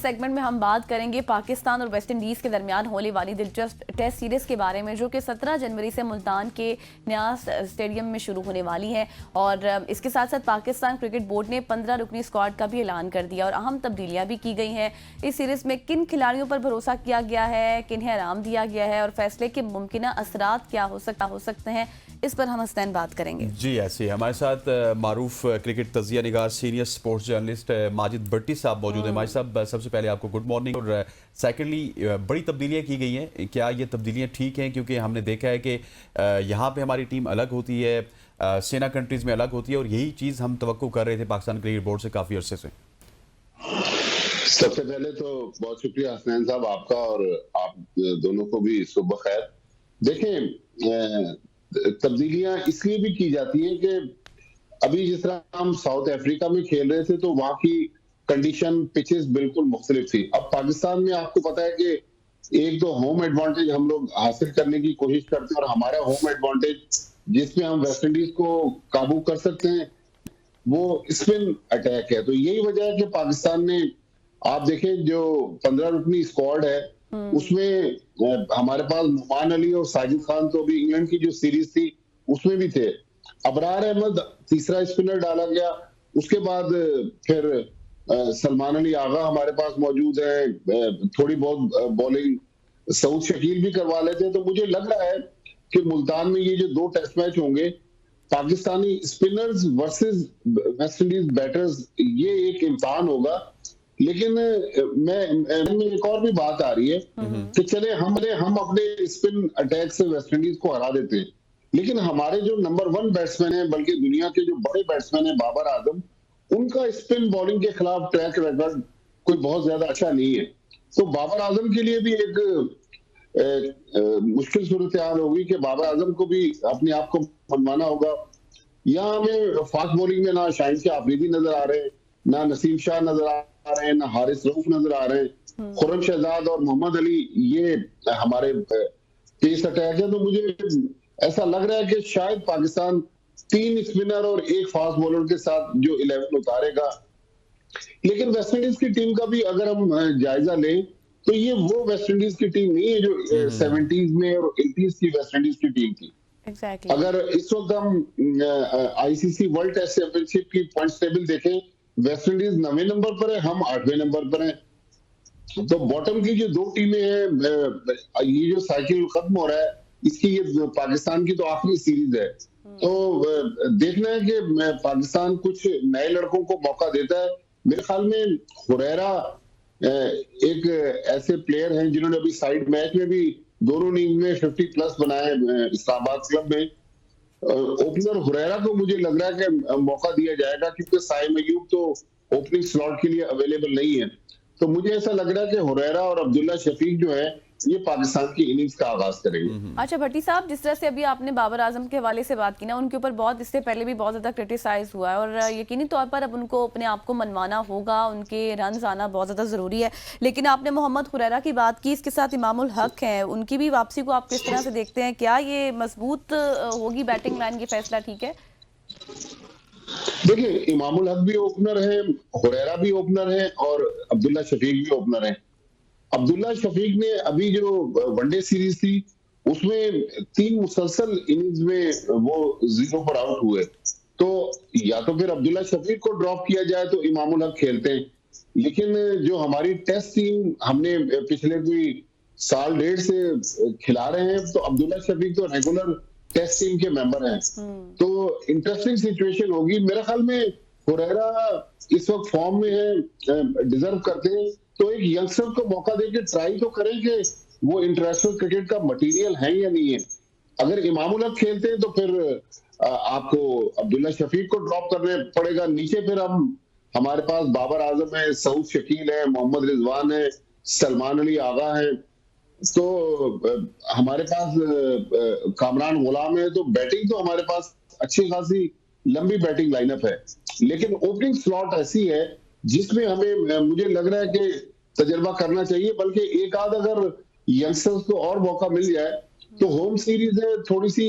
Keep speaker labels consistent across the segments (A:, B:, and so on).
A: Segment में हम बात करेंगे पाकिस्तान और वेस्ट इंडीज के दरमियान होने वाली दिलचस्प टेस्ट सीरीज के बारे में, जो कि 17 जनवरी से मुल्तान के न्यास स्टेडियम में शुरू होने वाली है। और इसके साथ साथ पाकिस्तान क्रिकेट बोर्ड ने 15 रुकनी स्क्वाड का भी ऐलान कर दिया और अहम तब्दीलियां भी की गई हैं। इस सीरीज में किन खिलाड़ियों पर भरोसा किया गया है, किन्हें आराम दिया गया है और फैसले के मुमकिन असरात क्या हो सकते हैं, इस पर हम हस्तैन बात करेंगे।
B: जी ऐसे हमारे साथ मारूफ क्रिकेट तजिया निगार सीनियर स्पोर्ट्स जर्नलिस्ट माजिद भट्टी साहब मौजूद हैं। माजिद साहब, सबसे पहले आपको गुड मॉर्निंग। और सेकेंडली, बड़ी तब्दीलियां की गई हैं, क्या ये तब्दीलियां ठीक हैं? क्योंकि हमने देखा है कि यहाँ पे हमारी टीम अलग होती है, सेना कंट्रीज में अलग होती है, और यही चीज़ हम तवक्को कर रहे थे पाकिस्तान क्रिकेट बोर्ड से काफ़ी अरसे से।
C: सबसे पहले तो बहुत शुक्रिया हसनैन साहब आपका, और आप दोनों को भी सुबह खैर। देखें, तब्दीलियां इसलिए भी की जाती हैं कि अभी जिस तरह हम साउथ अफ्रीका में खेल रहे थे तो वहां की कंडीशन, पिचेस बिल्कुल मुख्तलिफ थी। अब पाकिस्तान में आपको पता है कि एक तो होम एडवांटेज हम लोग हासिल करने की कोशिश करते हैं, और हमारा होम एडवांटेज जिसमें हम वेस्ट इंडीज को काबू कर सकते हैं वो स्पिन अटैक है। तो यही वजह है कि पाकिस्तान ने, आप देखें जो 15 रुकनी स्क्वाड है उसमें हमारे पास नुमान अली और साजिद खान तो अभी इंग्लैंड की जो सीरीज थी उसमें भी थे। अबरार अहमद तीसरा स्पिनर डाला गया। उसके बाद फिर सलमान अली आगा हमारे पास मौजूद है। थोड़ी बहुत बॉलिंग सऊद शकील भी करवा लेते हैं। तो मुझे लग रहा है कि मुल्तान में ये जो 2 टेस्ट मैच होंगे, Pakistani spinners versus West Indies batters, ये एक इम्तिहान होगा। लेकिन मैं एक और भी बात आ रही है कि चले हम अपने स्पिन अटैक से वेस्ट इंडीज को हरा देते हैं, लेकिन हमारे जो नंबर 1 बैट्समैन है, बल्कि दुनिया के जो बड़े बैट्समैन है बाबर आजम, उनका स्पिन बॉलिंग के खिलाफ ट्रैक रिकॉर्ड कोई बहुत ज्यादा अच्छा नहीं है। तो बाबर आजम के लिए भी एक मुश्किल सूरत हाल होगी कि बाबर आजम को भी अपने आप को मनवाना होगा। यहाँ हमें फास्ट बॉलिंग में ना शाहिन शाह आफरीदी नजर आ रहे हैं, ना नसीम शाह नजर आ रहे हैं, ना हारिस रऊफ नजर आ रहे हैं। खुर्रम शहजाद और मोहम्मद अली ये हमारे पेस अटैक है। तो मुझे ऐसा लग रहा है कि शायद पाकिस्तान 3 स्पिनर और 1 फास्ट बॉलर के साथ जो 11 उतारेगा। लेकिन वेस्ट इंडीज की टीम का भी अगर हम जायजा लें तो ये वो वेस्ट इंडीज की टीम नहीं है जो 70s में और 80s की वेस्ट इंडीज की टीम थी।
A: Exactly.
C: अगर इस वक्त हम आईसीसी वर्ल्ड टेस्ट चैंपियनशिप की पॉइंट्स टेबल देखें, वेस्ट इंडीज 9वें नंबर पर है, हम 8वें नंबर पर हैं। तो बॉटम की जो 2 टीमें हैं, ये जो साइकिल खत्म हो रहा है, इसकी ये पाकिस्तान की तो आखिरी सीरीज है। तो देखना है कि पाकिस्तान कुछ नए लड़कों को मौका देता है। मेरे ख्याल में हुरैरा एक ऐसे प्लेयर हैं जिन्होंने अभी साइड मैच में भी दोनों इनिंग में 50+ बनाए इस्लामाबाद क्लब में। ओपनर हुरैरा को मुझे लग रहा है कि मौका दिया जाएगा, क्योंकि साइम अयूब तो ओपनिंग स्लॉट के लिए अवेलेबल नहीं है। तो मुझे ऐसा लग रहा है कि हुरैरा और अब्दुल्ला शफीक जो है ये पाकिस्तान की इनिंग्स का आगाज करेंगे।
A: अच्छा भट्टी साहब, जिस तरह से अभी आपने बाबर आजम के हवाले से बात की ना, उनके ऊपर बहुत इससे पहले भी बहुत ज्यादा क्रिटिसाइज हुआ है और यकीनी तौर पर अब उनको अपने आप को मनवाना होगा, उनके रन्स आना बहुत ज्यादा जरूरी है। लेकिन आपने मोहम्मद हुरैरा की बात की, इसके साथ इमामुल हक है, उनकी भी वापसी को आप किस तरह से देखते हैं? क्या ये मजबूत होगी बैटिंग लाइन? ये फैसला ठीक है?
C: देखिए, इमामुल हक भी ओपनर है, हुरैरा भी ओपनर है और अब्दुल्ला शफीक भी ओपनर है। अब्दुल्ला शफीक ने अभी जो वनडे सीरीज थी उसमें 3 मुसलसल इनिंग्स में वो 0 पर आउट हुए। तो या तो फिर अब्दुल्ला शफीक को ड्रॉप किया जाए तो इमामुल हक खेलते हैं। लेकिन जो हमारी टेस्ट टीम हमने पिछले कोई साल 1.5 से खिला रहे हैं, तो अब्दुल्ला शफीक तो रेगुलर टेस्ट टीम के मेंबर हैं। तो इंटरेस्टिंग सिचुएशन होगी। मेरे ख्याल में हुरैरा इस वक्त फॉर्म में है, डिजर्व करते हैं। तो एक यंगस्टर को मौका देके ट्राई तो करें कि वो इंटरनेशनल क्रिकेट का मटेरियल है या नहीं है। अगर इमामुल हक खेलते हैं तो फिर आपको अब्दुल्ला शफीक को ड्रॉप करने पड़ेगा। नीचे फिर हमारे पास बाबर आजम है, सऊद शकील है, मोहम्मद रिजवान है, सलमान अली आगा है। तो हमारे पास कामरान गुलाम है। तो बैटिंग तो हमारे पास अच्छी खासी लंबी बैटिंग लाइनअप है। लेकिन ओपनिंग स्लॉट ऐसी है जिसमें हमें, मुझे लग रहा है कि तजर्बा करना चाहिए। बल्कि एक आध अगर यंगस्टर्स को और मौका मिल जाए तो होम सीरीज है, थोड़ी सी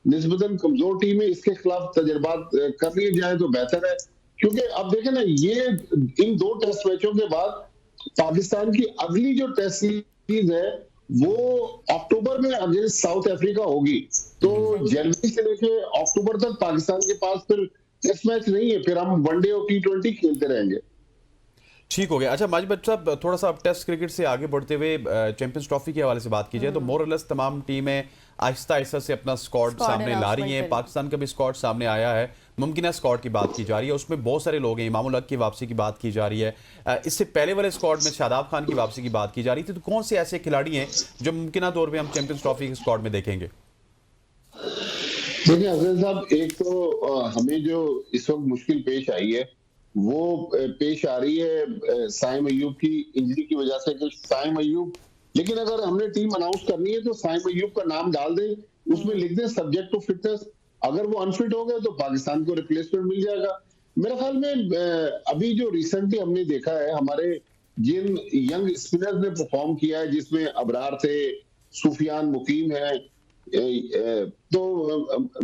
C: निस्बतन कमजोर टीम है, इसके खिलाफ तजर्बात कर लिए जाए तो बेहतर है। क्योंकि अब देखें ना, ये इन 2 टेस्ट मैचों के बाद पाकिस्तान की अगली जो टेस्ट सीरीज है वो अक्टूबर में अगेंस्ट साउथ अफ्रीका होगी। तो जनवरी से लेके अक्टूबर तक पाकिस्तान के पास फिर टेस्ट मैच नहीं है, फिर हम वनडे और T20 खेलते रहेंगे।
B: ठीक हो गया। अच्छा माजिद भट्ट साहब, थोड़ा सा अब टेस्ट क्रिकेट से आगे बढ़ते हुए चैंपियंस ट्रॉफी के हवाले से बात की जाए तो मोरलेस तमाम टीमें आहिस्ता आहिस्ता से अपना स्क्वाड सामने ला रही हैं। पाकिस्तान का भी स्क्वाड सामने आया है, मुमकिन स्क्वाड की बात की जा रही है, उसमें बहुत सारे लोग हैं। इमामुल हक की वापसी की बात की जा रही है, इससे पहले वाले स्क्वाड में शादाब खान की वापसी की बात की जा रही थी। तो कौन से ऐसे खिलाड़ी हैं जो मुमकिन तौर पर हम चैंपियंस ट्रॉफी के स्क्वाड में देखेंगे?
C: देखिए अफजल साहब, एक तो हमें जो इस वक्त मुश्किल पेश आई है वो पेश आ रही है साइम अय्यूब की इंजरी की वजह से। कि साइम अय्यूब, लेकिन अगर हमने टीम अनाउंस करनी है तो साइम अय्यूब का नाम डाल दें, उसमें लिख दें सब्जेक्ट टू फिटनेस। अगर वो अनफिट हो गए तो पाकिस्तान को रिप्लेसमेंट मिल जाएगा। मेरे ख्याल में अभी जो रिसेंटली हमने देखा है, हमारे जिन यंग स्पिनर्स ने परफॉर्म किया है, जिसमें अबरार थे, सुफियान मुकीम है, तो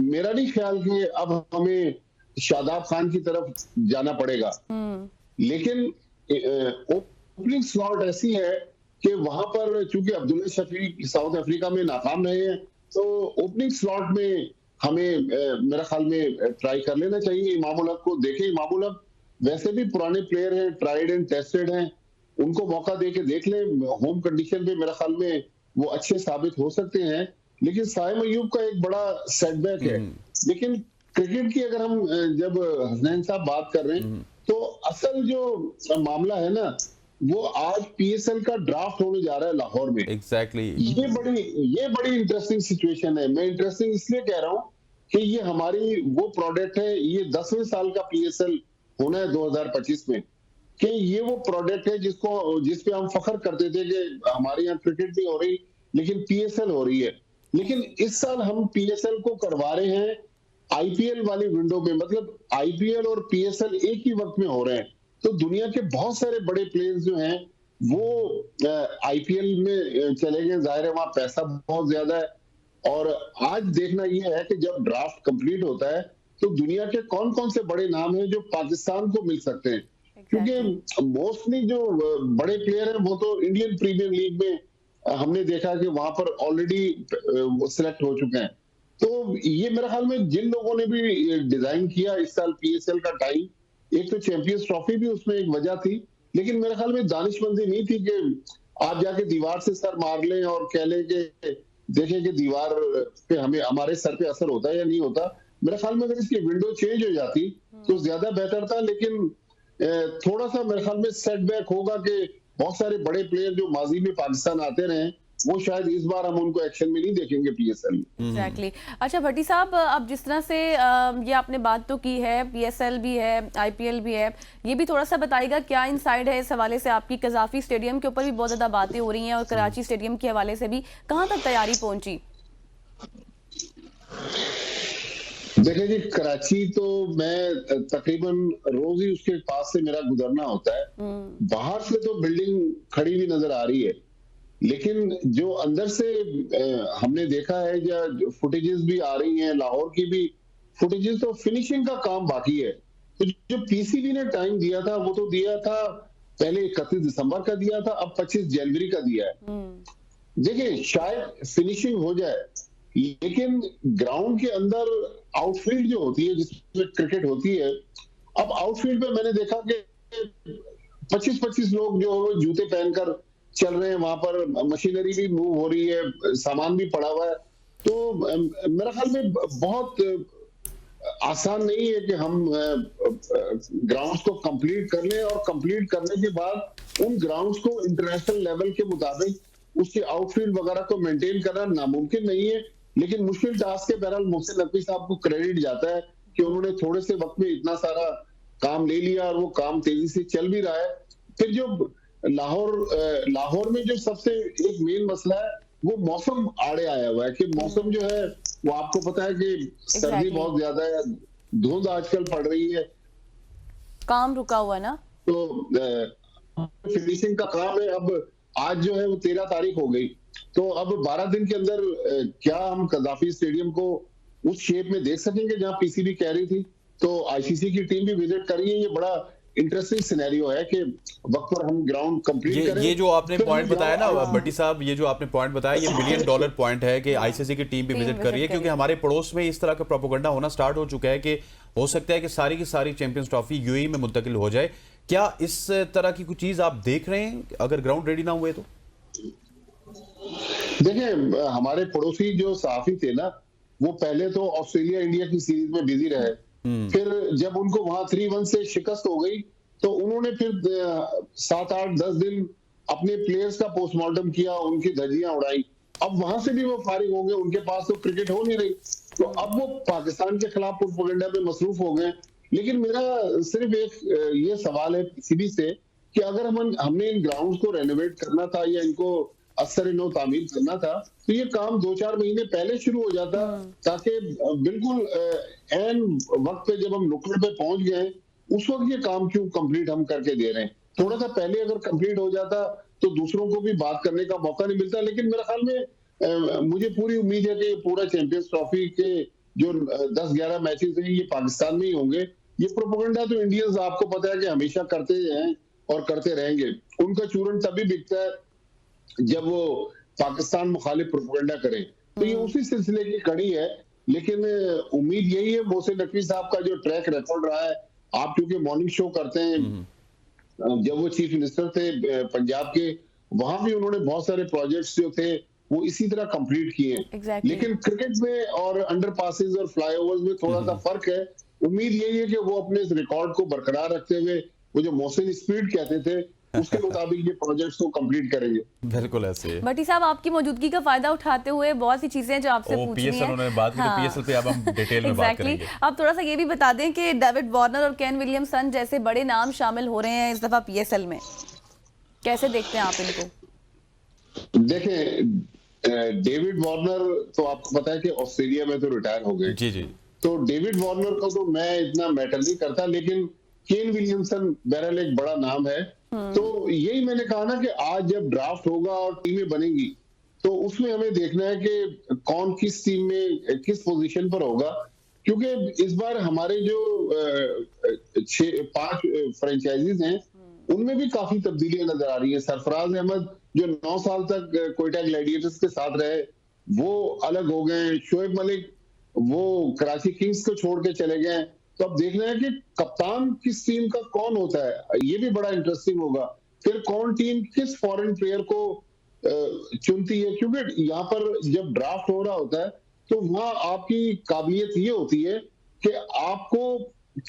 C: मेरा नहीं ख्याल कि अब हमें शादाब खान की तरफ जाना पड़ेगा। लेकिन ओपनिंग स्लॉट ऐसी है कि वहां पर चूंकि अब्दुल्ला शफीक साउथ अफ्रीका में नाकाम रहे हैं, तो ओपनिंग स्लॉट में हमें मेरा ख्याल में ट्राई कर लेना चाहिए इमामुल हक को। देखें, इमामुल हक वैसे भी पुराने प्लेयर हैं, ट्राइड एंड टेस्टेड हैं, उनको मौका दे के देख लें। होम कंडीशन पे मेरा ख्याल में वो अच्छे साबित हो सकते हैं। लेकिन साइम अय्यूब का एक बड़ा सेटबैक है। लेकिन क्रिकेट की अगर हम जब हसनैन साहब बात कर रहे हैं, तो असल जो मामला है ना, वो आज PSL का ड्राफ्ट होने जा रहा है लाहौर में।
B: एग्जैक्टली
C: ये बड़ी इंटरेस्टिंग सिचुएशन है। मैं इंटरेस्टिंग इसलिए कह रहा हूँ कि ये हमारी वो प्रोडक्ट है, ये 10वें साल का PSL होना है 2025 में, कि ये वो प्रोडक्ट है जिसपे हम फख्र करते थे कि हमारे यहाँ क्रिकेट नहीं हो रही लेकिन PSL हो रही है। लेकिन इस साल हम PSL को करवा रहे हैं IPL वाली विंडो में, मतलब IPL और PSL एक ही वक्त में हो रहे हैं। तो दुनिया के बहुत सारे बड़े प्लेयर्स जो हैं वो IPL में चले गए। जाहिर है वहां पैसा बहुत ज्यादा है। और आज देखना यह है कि जब ड्राफ्ट कंप्लीट होता है तो दुनिया के कौन कौन से बड़े नाम हैं जो पाकिस्तान को मिल सकते हैं। क्योंकि मोस्टली जो बड़े प्लेयर हैं वो तो इंडियन प्रीमियर लीग में हमने देखा कि वहां पर ऑलरेडी सिलेक्ट हो चुके हैं। तो ये मेरे ख्याल में जिन लोगों ने भी डिजाइन किया इस साल PSL का टाइम, एक तो चैंपियंस ट्रॉफी भी उसमें एक वजह थी, लेकिन मेरे ख्याल में दानिशमंदी नहीं थी कि आप जाके दीवार से सर मार लें और कह लें कि देखें कि दीवार पे हमारे सर पे असर होता है या नहीं होता। मेरे ख्याल में अगर इसकी विंडो चेंज हो जाती तो ज्यादा बेहतर था। लेकिन थोड़ा सा मेरे ख्याल में सेटबैक होगा कि बहुत सारे बड़े प्लेयर जो माजी में पाकिस्तान आते रहे, वो शायद इस बार हम उनको एक्शन में नहीं देखेंगे PSL में।
A: एग्जैक्टली। अच्छा भट्टी साहब, अब जिस तरह से ये आपने बात तो की है, PSL भी है, IPL भी है, ये भी थोड़ा सा बताइएगा क्या इनसाइड है इस हवाले से आपकी? कजाफी स्टेडियम के ऊपर भी बहुत ज्यादा बातें हो रही हैं और कराची स्टेडियम के हवाले से भी कहाँ तक तैयारी पहुंची?
C: देखिए जी, कराची तो मैं तकरीबन रोज ही उसके पास से मेरा गुजरना होता है। बाहर से तो बिल्डिंग खड़ी हुई नजर आ रही है, लेकिन जो अंदर से हमने देखा है या फुटेजेस भी आ रही हैं, लाहौर की भी फुटेजेस, तो फिनिशिंग का काम बाकी है। तो जो PCB ने टाइम दिया था वो तो दिया था पहले 31 दिसंबर का दिया था, अब 25 जनवरी का दिया है। देखिए शायद फिनिशिंग हो जाए, लेकिन ग्राउंड के अंदर आउटफील्ड जो होती है जिसमें क्रिकेट होती है, अब आउटफील्ड पे मैंने देखा कि 25-25 लोग जो जूते पहनकर चल रहे हैं, वहां पर मशीनरी भी मूव हो रही है, सामान भी पड़ा हुआ है। तो मेरा ख्याल में बहुत आसान नहीं है कि हम ग्राउंड्स को कंप्लीट कर लें और कंप्लीट करने के बाद उन ग्राउंड्स को इंटरनेशनल लेवल के मुताबिक उसके आउटफील्ड वगैरह को मेंटेन करना नामुमकिन नहीं है। लेकिन मुश्किल टास्क है। बहरहाल मोहसिन नकवी साहब को क्रेडिट जाता है कि उन्होंने थोड़े से वक्त में इतना सारा काम ले लिया और वो काम तेजी से चल भी रहा है। फिर जो लाहौर में जो सबसे एक मेन मसला है वो मौसम आड़े आया हुआ है कि मौसम जो है वो आपको पता है कि सर्दी बहुत ज्यादा है, धुंध आजकल पड़ रही है,
A: काम रुका हुआ ना,
C: तो फिनिशिंग का काम है। अब आज जो है वो 13 तारीख हो गई, तो अब 12 दिन के अंदर क्या हम कजाफी स्टेडियम को उस शेप में देख सकेंगे जहां PCB कह रही थी? तो ICC की टीम भी विजिट कर रही है। ये बड़ा इंटरेस्टिंग सिनेरियो है कि वक्त पर हम ग्राउंड कंप्लीट करें।
B: ये जो आपने
C: फिर
B: पॉइंट
C: हम
B: बताया ना
C: जाओ-
B: भट्टी साहब, ये जो आपने पॉइंट बताया, ये $1 मिलियन पॉइंट है कि आईसीसी की टीम भी
A: टीम
B: विजिट कर रही है,
A: विजिट
B: क्योंकि
A: करेगी।
B: हमारे पड़ोस में इस तरह का प्रोपेगेंडा होना स्टार्ट हो चुका है कि हो सकता है कि सारी की सारी चैंपियंस ट्रॉफी यूएई में मुंतकिल हो जाए। क्या इस तरह की कुछ चीज आप देख रहे हैं अगर ग्राउंड रेडी ना हुए तो?
C: देखिए, हमारे पड़ोसी जो सहाफी थे ना, वो पहले तो ऑस्ट्रेलिया इंडिया की सीरीज में बिजी रहे। फिर जब उनको वहां 3-1 से शिकस्त हो गई तो उन्होंने फिर 7-8-10 दिन अपने प्लेयर्स का पोस्टमार्टम किया, उनकी धज्जियां उड़ाई। अब वहां से भी वो फारिग हो गए, उनके पास तो क्रिकेट हो नहीं रही, तो अब वो पाकिस्तान के खिलाफ प्रोपेगेंडा पे मसरूफ हो गए। लेकिन मेरा सिर्फ एक ये सवाल है पीसीबी से कि अगर हमने इन ग्राउंड्स को रेनोवेट करना था या इनको असर नो तामीर करना था, तो ये काम 2-4 महीने पहले शुरू हो जाता, ताकि बिल्कुल एन वक्त पे जब हम नुक्कड़ पे पहुंच गए उस वक्त ये काम क्यों कंप्लीट हम करके दे रहे हैं। थोड़ा सा पहले अगर कंप्लीट हो जाता तो दूसरों को भी बात करने का मौका नहीं मिलता। लेकिन मेरे ख्याल में मुझे पूरी उम्मीद है कि पूरा चैंपियंस ट्रॉफी के जो 10-11 मैचेस हैं ये पाकिस्तान में ही होंगे। ये प्रोपेगेंडा तो इंडियंस आपको पता है कि हमेशा करते हैं और करते रहेंगे। उनका चूरन तभी बिकता है जब वो पाकिस्तान मुखालिफ प्रोपेगेंडा करें, तो ये उसी सिलसिले की कड़ी है। लेकिन उम्मीद यही है, मोहसिन नकवी साहब का जो ट्रैक रिकॉर्ड रहा है, आप क्योंकि मॉर्निंग शो करते हैं, जब वो चीफ मिनिस्टर थे पंजाब के, वहां भी उन्होंने बहुत सारे प्रोजेक्ट्स जो थे वो इसी तरह कंप्लीट किए हैं।
A: Exactly.
C: लेकिन क्रिकेट में और अंडर पासेस और फ्लाईओवर्स में थोड़ा सा फर्क है। उम्मीद यही है कि वो अपने इस रिकॉर्ड को बरकरार रखते हुए वो जो मोहसिन स्पीड कहते थे उसके मुताबिक ये प्रोजेक्ट्स को कंप्लीट करेंगे।
B: बिल्कुल ऐसे है।
A: भट्टी साहब, आपकी मौजूदगी का फायदा उठाते हुए बहुत सी चीजें जो आपसे
B: ओ,
A: पूछनी है।
B: PSL उन्होंने बात की, तो PSL पे अब हम डिटेल में बात करेंगे।
A: आप थोड़ा सा ये भी बता दें कि डेविड वार्नर और केन विलियमसन जैसे बड़े नाम शामिल हो रहे हैं इस दफा पीएसएल में, कैसे देखते हैं आप इनको?
C: देखें, डेविड वार्नर तो आपको पता है कि ऑस्ट्रेलिया में तो रिटायर हो गए।
B: जी जी।
C: तो डेविड वार्नर को तो मैं इतना मैटर नहीं करता, लेकिन केन विलियमसन बहरहाल एक बड़ा नाम है। तो यही मैंने कहा ना कि आज जब ड्राफ्ट होगा और टीमें बनेंगी तो उसमें हमें देखना है कि कौन किस टीम में किस पोजीशन पर होगा, क्योंकि इस बार हमारे जो 5 फ्रेंचाइजीज हैं उनमें भी काफी तब्दीलियां नजर आ रही है। सरफराज अहमद जो 9 साल तक कोयटा ग्लैडिएटर्स के साथ रहे वो अलग हो गए। शोएब मलिक वो कराची किंग्स को छोड़ के चले गए। तो अब देखना है कि कप्तान किस टीम का कौन होता है, ये भी बड़ा इंटरेस्टिंग होगा। फिर कौन टीम किस फॉरेन प्लेयर को चुनती है, क्योंकि यहाँ पर जब ड्राफ्ट हो रहा होता है तो वहां आपकी काबिलियत ये होती है कि आपको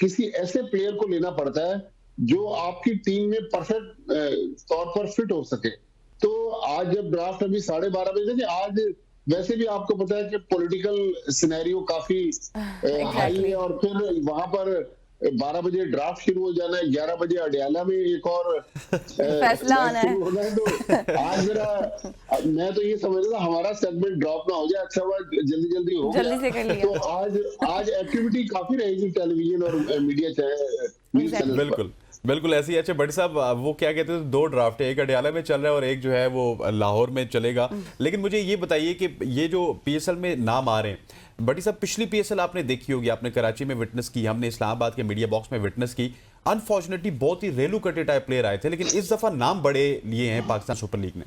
C: किसी ऐसे प्लेयर को लेना पड़ता है जो आपकी टीम में परफेक्ट तौर पर फिट हो सके। तो आज जब ड्राफ्ट अभी 12:30 बजे थे, आज वैसे भी आपको पता है कि पॉलिटिकल सिनेरियो काफी हाई है, और फिर वहां पर 12 बजे ड्राफ्ट शुरू हो जाना है, 11 बजे अडयाला में एक और
A: फैसला आना है।
C: तो आज मैं तो ये समझ रहा था हमारा सेगमेंट ड्रॉप ना हो जाए, अच्छा हुआ जल्दी हो गया।
A: जल्दी से कर लिया।
C: तो आज एक्टिविटी काफी रहेगी टेलीविजन और मीडिया चैनल।
B: बिल्कुल बिल्कुल ऐसी। अच्छा भट्टी साहब, वो क्या कहते हैं, 2 ड्राफ्ट है, एक अडयाला में चल रहा है और एक जो है वो लाहौर में चलेगा। लेकिन मुझे ये बताइए कि ये जो पीएसएल में नाम आ रहे हैं, भट्टी साहब पिछली पीएसएल आपने देखी होगी, आपने कराची में विटनेस की, हमने इस्लामाबाद के मीडिया बॉक्स में विटनेस की। अनफॉर्चुनेटली बहुत ही रेलू कटे टाइप प्लेयर आए थे, लेकिन इस दफा नाम बड़े लिए हैं पाकिस्तान सुपर लीग ने।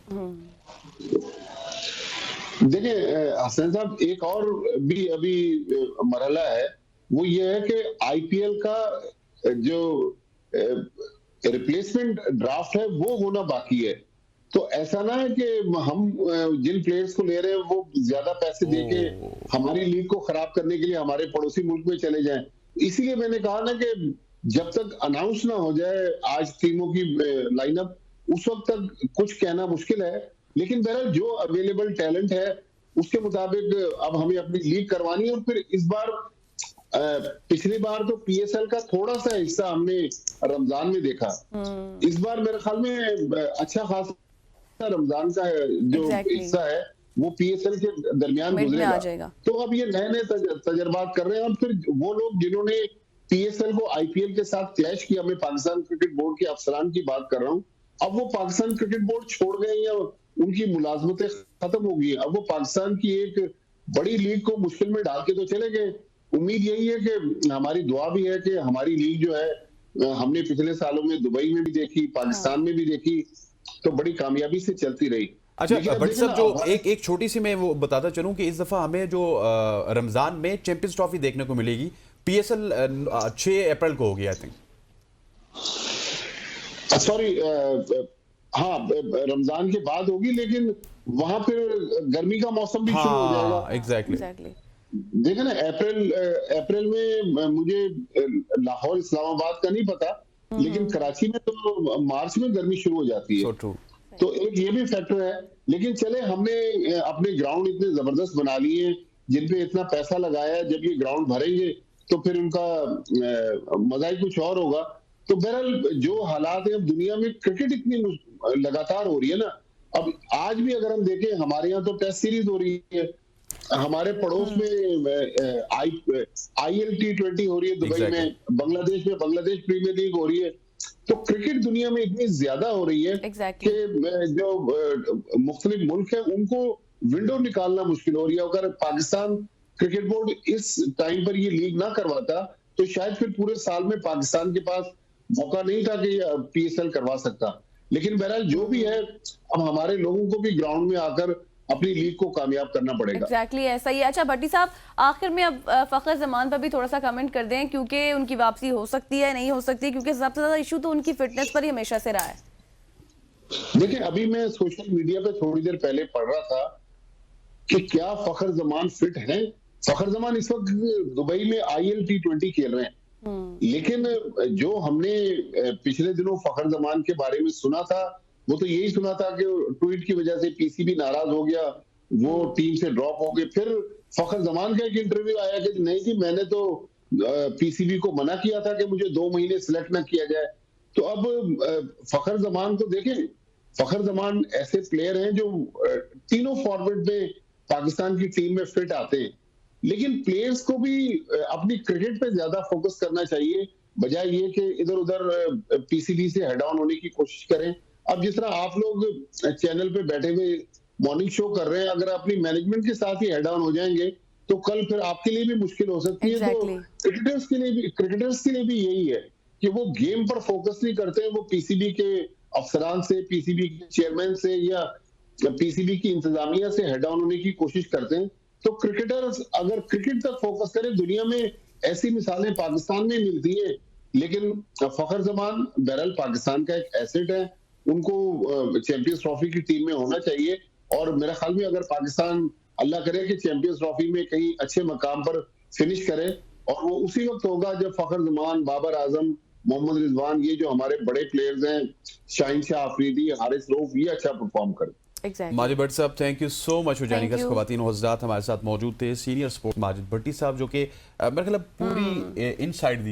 C: देखिए हसन साहब, एक और भी अभी मरहला है, वो ये है कि आईपीएल का जो रिप्लेसमेंट ड्राफ्ट है वो होना बाकी है। तो ऐसा ना है कि हम जिन प्लेयर्स को ले रहे हैं वो ज्यादा पैसे देके हमारी लीग को खराब करने के लिए हमारे पड़ोसी मुल्क में चले जाएं। इसीलिए मैंने कहा ना कि जब तक अनाउंस ना हो जाए आज टीमों की लाइनअप, उस वक्त तक कुछ कहना मुश्किल है। लेकिन बहरहाल जो अवेलेबल टैलेंट है उसके मुताबिक अब हमें अपनी लीग करवानी है। और फिर इस बार पिछली बार तो पीएसएल का थोड़ा सा हिस्सा हमने रमजान में देखा, इस बार मेरे ख्याल में अच्छा खासा रमजान का जो हिस्सा है वो पीएसएल के दरमियान गुजरेगा। तो अब ये नए नए तजर्बात कर रहे हैं। और फिर वो लोग जिन्होंने पीएसएल को आईपीएल के साथ क्लैश किया, मैं पाकिस्तान क्रिकेट बोर्ड के अफसरान की बात कर रहा हूँ, अब वो पाकिस्तान क्रिकेट बोर्ड छोड़ गए या उनकी मुलाजमतें खत्म हो गई। अब वो पाकिस्तान की एक बड़ी लीग को मुश्किल में डाल के तो चले गए। उम्मीद यही है कि हमारी दुआ भी है कि हमारी लीग जो है हमने पिछले सालों में दुबई में भी देखी, पाकिस्तान में भी देखी, तो बड़ी कामयाबी से चलती रही।
B: अच्छा
C: लेकिन अब
B: भट्टी
C: देखें
B: साहब,
C: ना,
B: जो एक छोटी सी मैं वो बताता चलूं कि इस दफा हमें जो रमजान में चैंपियंस ट्रॉफी देखने को मिलेगी, पीएसएल 6 अप्रैल को होगी आई थिंक।
C: सॉरी, हाँ, रमजान के बाद होगी, लेकिन वहां फिर गर्मी का मौसम भी शुरू हो जाएगा।
B: हाँ एग्जैक्टली।
C: देखा ना, अप्रैल में मुझे लाहौर इस्लामाबाद का नहीं पता, लेकिन कराची में तो मार्च में गर्मी शुरू हो जाती है।
B: So true.
C: तो एक ये भी फैक्टर है। लेकिन चले, हमने अपने ग्राउंड इतने जबरदस्त बना लिए हैं, जिन पे इतना पैसा लगाया है, जब ये ग्राउंड भरेंगे तो फिर उनका मजा ही कुछ और होगा। तो बहरहाल जो हालात है अब दुनिया में, क्रिकेट इतनी लगातार हो रही है ना, अब आज भी अगर हम देखें, हमारे यहाँ तो टेस्ट सीरीज हो रही है, हमारे पड़ोस में IL T20 हो रही है दुबई में, बांग्लादेश में बांग्लादेश प्रीमियर लीग हो रही है। तो क्रिकेट दुनिया में इतनी ज्यादा हो रही है कि जो मुख्तलिफ मुल्क है उनको विंडो निकालना मुश्किल हो रही है। अगर पाकिस्तान क्रिकेट बोर्ड इस टाइम पर ये लीग ना करवाता तो शायद फिर पूरे साल में पाकिस्तान के पास मौका नहीं था कि PSL करवा सकता। लेकिन बहरहाल जो भी है, अब हमारे लोगों को भी ग्राउंड में आकर अपनी लीग को कामयाब करना पड़ेगा।
A: एग्जैक्टली ऐसा ही है। अच्छा भट्टी साहब, आखिर में अब फखर जमान पर भी थोड़ा सा कमेंट कर दें, क्योंकि उनकी वापसी हो सकती है, नहीं हो सकती, क्योंकि सबसे ज्यादा इशू तो उनकी फिटनेस पर ही हमेशा से रहा है।
C: देखिए, अभी मैं सोशल मीडिया पे थोड़ी देर पहले पढ़ रहा था कि क्या फखर जमान फिट हैं। फखर जमान इस वक्त दुबई में IL T20 खेल रहे हैं, लेकिन जो हमने पिछले दिनों फखर जमान के बारे में सुना था, वो तो यही सुना था कि ट्वीट की वजह से PCB नाराज हो गया, वो टीम से ड्रॉप हो गए। फिर फखर जमान का एक इंटरव्यू आया कि नहीं जी, मैंने तो PCB को मना किया था कि मुझे 2 महीने सिलेक्ट ना किया जाए। तो अब फखर जमान को देखें, फखर जमान ऐसे प्लेयर हैं जो तीनों फॉरवर्ड में पाकिस्तान की टीम में फिट आते हैं, लेकिन प्लेयर्स को भी अपनी क्रिकेट पे ज्यादा फोकस करना चाहिए, बजाय ये कि इधर उधर PCB से हेड ऑन होने की कोशिश करें। अब जिस तरह आप लोग चैनल पे बैठे हुए मॉर्निंग शो कर रहे हैं, अगर अपनी मैनेजमेंट के साथ ही हेड ऑन हो जाएंगे तो कल फिर आपके लिए भी मुश्किल हो सकती है। तो क्रिकेटर्स के लिए भी यही है कि वो गेम पर फोकस नहीं करते हैं, वो PCB के अफसरान से, PCB के चेयरमैन से या PCB की इंतजामिया से हेड ऑन होने की कोशिश करते हैं। तो क्रिकेटर्स अगर क्रिकेट तक फोकस करें, दुनिया में ऐसी मिसालें पाकिस्तान में मिलती है, लेकिन फखर जमान बहरहाल पाकिस्तान का एक एसेट है, उनको चैंपियंस ट्रॉफी की टीम में होना चाहिए। और मेरे ख्याल में अगर पाकिस्तान, अल्लाह करे कि चैंपियंस ट्रॉफी में कहीं अच्छे मकाम पर फिनिश करे, और वो उसी वक्त होगा जब फखर जमान, बाबर आजम, मोहम्मद रिजवान, ये जो हमारे बड़े प्लेयर्स हैं, शाहीन शाह अफरीदी, हारिस रऊफ, ये अच्छा परफॉर्म करें।
A: माजिद
B: भट्टी साहब, thank you so much for joining us. ख़वातीन व हज़रात, हमारे साथ मौजूद थे सीनियर स्पोर्ट्स माजिद भट्टी साहब, जो कि मेरे ख्याल पूरी इनसाइड दी है